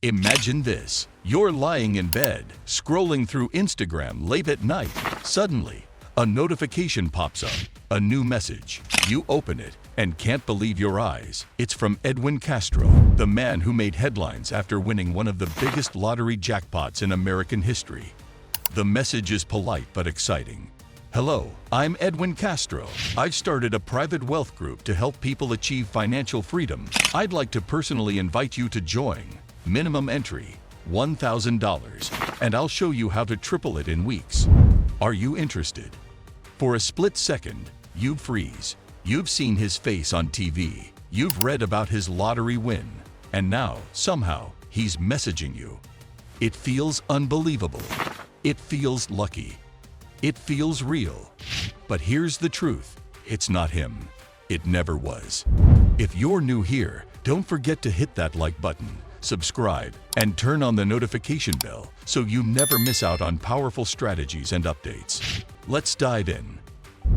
Imagine this. You're lying in bed, scrolling through Instagram late at night. Suddenly, a notification pops up, a new message. You open it and can't believe your eyes. It's from Edwin Castro, the man who made headlines after winning one of the biggest lottery jackpots in American history. The message is polite but exciting. Hello, I'm Edwin Castro. I've started a private wealth group to help people achieve financial freedom. I'd like to personally invite you to join. Minimum entry, $1,000, and I'll show you how to triple it in weeks. Are you interested? For a split second, you freeze. You've seen his face on TV. You've read about his lottery win. And now, somehow, he's messaging you. It feels unbelievable. It feels lucky. It feels real. But here's the truth. It's not him. It never was. If you're new here, don't forget to hit that like button, subscribe, and turn on the notification bell so you never miss out on powerful strategies and updates. Let's dive in.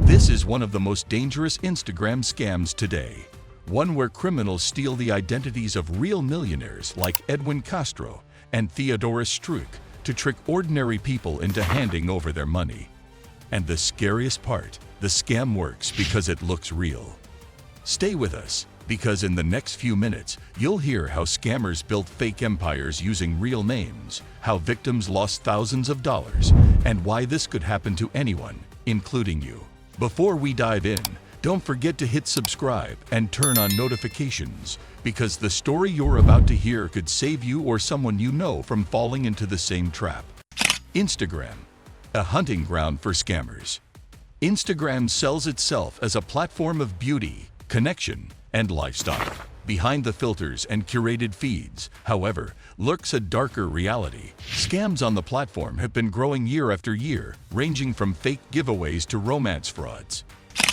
This is one of the most dangerous Instagram scams today. One where criminals steal the identities of real millionaires like Edwin Castro and Theodorus Struyck to trick ordinary people into handing over their money. And the scariest part, the scam works because it looks real. Stay with us, because in the next few minutes, you'll hear how scammers built fake empires using real names, how victims lost thousands of dollars, and why this could happen to anyone, including you. Before we dive in, don't forget to hit subscribe and turn on notifications, because the story you're about to hear could save you or someone you know from falling into the same trap. Instagram, a hunting ground for scammers. Instagram sells itself as a platform of beauty, connection, and lifestyle. Behind the filters and curated feeds, however, lurks a darker reality. Scams on the platform have been growing year after year, ranging from fake giveaways to romance frauds.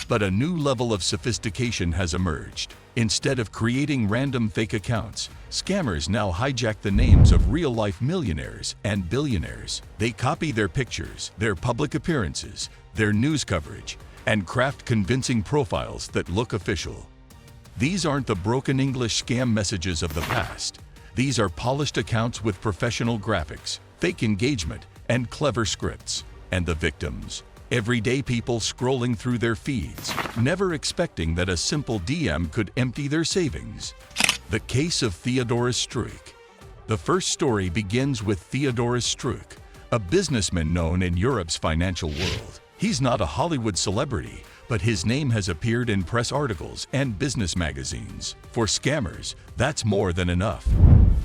But a new level of sophistication has emerged. Instead of creating random fake accounts, scammers now hijack the names of real-life millionaires and billionaires. They copy their pictures, their public appearances, their news coverage, and craft convincing profiles that look official. These aren't the broken English scam messages of the past. These are polished accounts with professional graphics, fake engagement, and clever scripts. And the victims? Everyday people scrolling through their feeds, never expecting that a simple DM could empty their savings. The case of Theodorus Struyck. The first story begins with Theodorus Struyck, a businessman known in Europe's financial world. He's not a Hollywood celebrity, but his name has appeared in press articles and business magazines. For scammers, that's more than enough.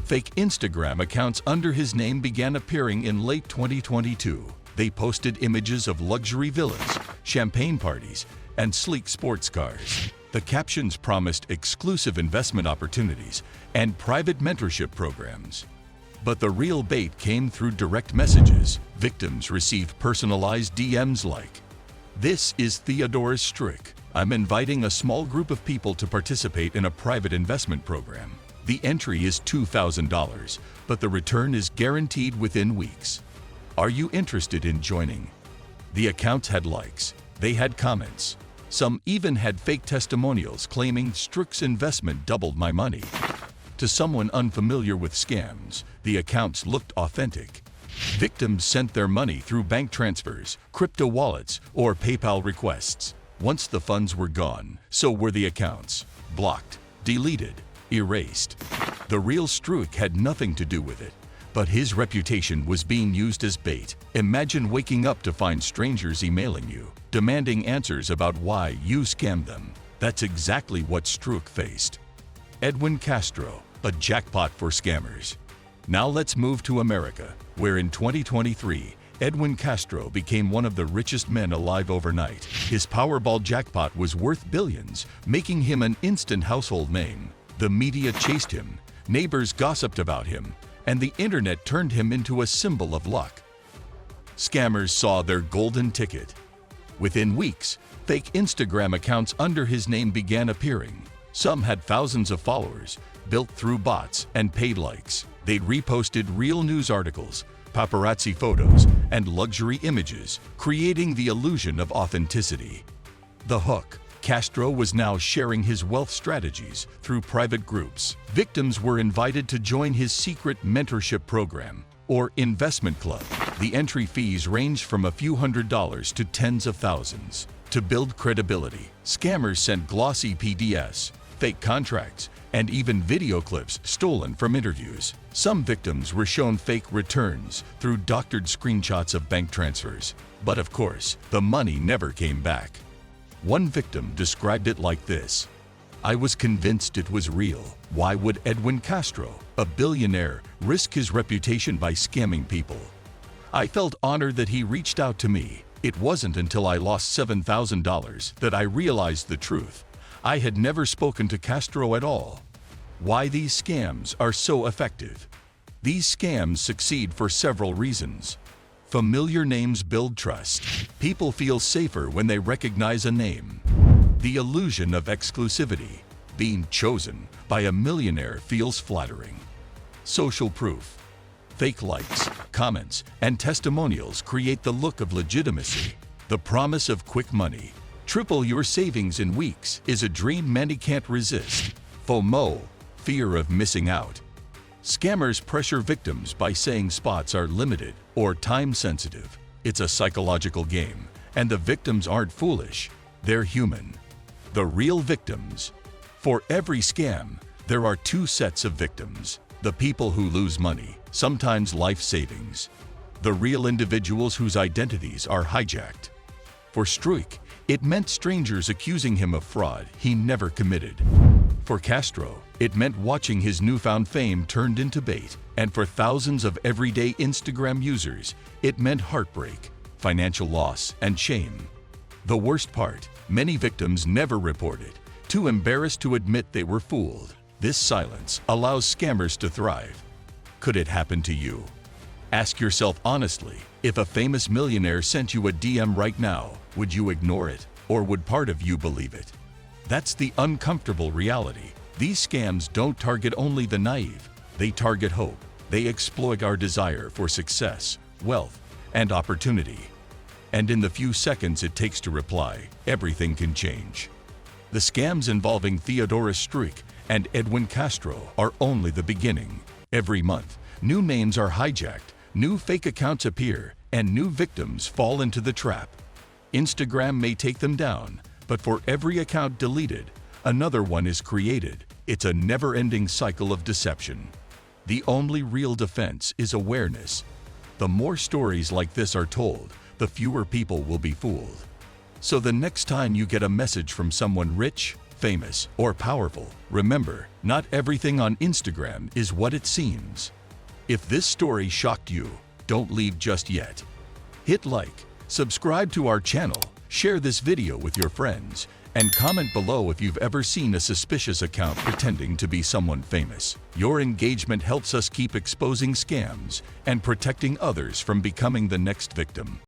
Fake Instagram accounts under his name began appearing in late 2022. They posted images of luxury villas, champagne parties, and sleek sports cars. The captions promised exclusive investment opportunities and private mentorship programs. But the real bait came through direct messages. Victims received personalized DMs like, "This is Theodorus Struyck. I'm inviting a small group of people to participate in a private investment program. The entry is $2,000, but the return is guaranteed within weeks. Are you interested in joining?" The accounts had likes. They had comments. Some even had fake testimonials claiming Struyck's investment doubled my money. To someone unfamiliar with scams, the accounts looked authentic. Victims sent their money through bank transfers, crypto wallets, or PayPal requests. Once the funds were gone, so were the accounts. Blocked, deleted, erased. The real Struyck had nothing to do with it, but his reputation was being used as bait. Imagine waking up to find strangers emailing you, demanding answers about why you scammed them. That's exactly what Struyck faced. Edwin Castro, a jackpot for scammers. Now let's move to America, where in 2023, Edwin Castro became one of the richest men alive overnight. His Powerball jackpot was worth billions, making him an instant household name. The media chased him, neighbors gossiped about him, and the internet turned him into a symbol of luck. Scammers saw their golden ticket. Within weeks, fake Instagram accounts under his name began appearing. Some had thousands of followers, built through bots and paid likes. They'd reposted real news articles, paparazzi photos, and luxury images, creating the illusion of authenticity. The hook: Castro was now sharing his wealth strategies through private groups. Victims were invited to join his secret mentorship program or investment club. The entry fees ranged from a few $100s to tens of thousands. To build credibility, scammers sent glossy PDFs, fake contracts, and even video clips stolen from interviews. Some victims were shown fake returns through doctored screenshots of bank transfers. But of course, the money never came back. One victim described it like this: "I was convinced it was real. Why would Edwin Castro, a billionaire, risk his reputation by scamming people? I felt honored that he reached out to me. It wasn't until I lost $7,000 that I realized the truth. I had never spoken to Castro at all." Why these scams are so effective? These scams succeed for several reasons. Familiar names build trust. People feel safer when they recognize a name. The illusion of exclusivity. Being chosen by a millionaire feels flattering. Social proof. Fake likes, comments, and testimonials create the look of legitimacy. The promise of quick money. Triple your savings in weeks is a dream many can't resist. FOMO, fear of missing out. Scammers pressure victims by saying spots are limited or time-sensitive. It's a psychological game, and the victims aren't foolish. They're human. The real victims. For every scam, there are two sets of victims: the people who lose money, sometimes life savings; the real individuals whose identities are hijacked. For Struyck, it meant strangers accusing him of fraud he never committed. For Castro, it meant watching his newfound fame turned into bait. And for thousands of everyday Instagram users, it meant heartbreak, financial loss, and shame. The worst part, many victims never reported, too embarrassed to admit they were fooled. This silence allows scammers to thrive. Could it happen to you? Ask yourself honestly, if a famous millionaire sent you a DM right now, would you ignore it, or would part of you believe it? That's the uncomfortable reality. These scams don't target only the naive. They target hope. They exploit our desire for success, wealth, and opportunity. And in the few seconds it takes to reply, everything can change. The scams involving Theodorus Struyck and Edwin Castro are only the beginning. Every month, new names are hijacked, new fake accounts appear, and new victims fall into the trap. Instagram may take them down, but for every account deleted, another one is created. It's a never-ending cycle of deception. The only real defense is awareness. The more stories like this are told, the fewer people will be fooled. So the next time you get a message from someone rich, famous, or powerful, remember, not everything on Instagram is what it seems. If this story shocked you, don't leave just yet. Hit like, subscribe to our channel, share this video with your friends, and comment below if you've ever seen a suspicious account pretending to be someone famous. Your engagement helps us keep exposing scams and protecting others from becoming the next victim.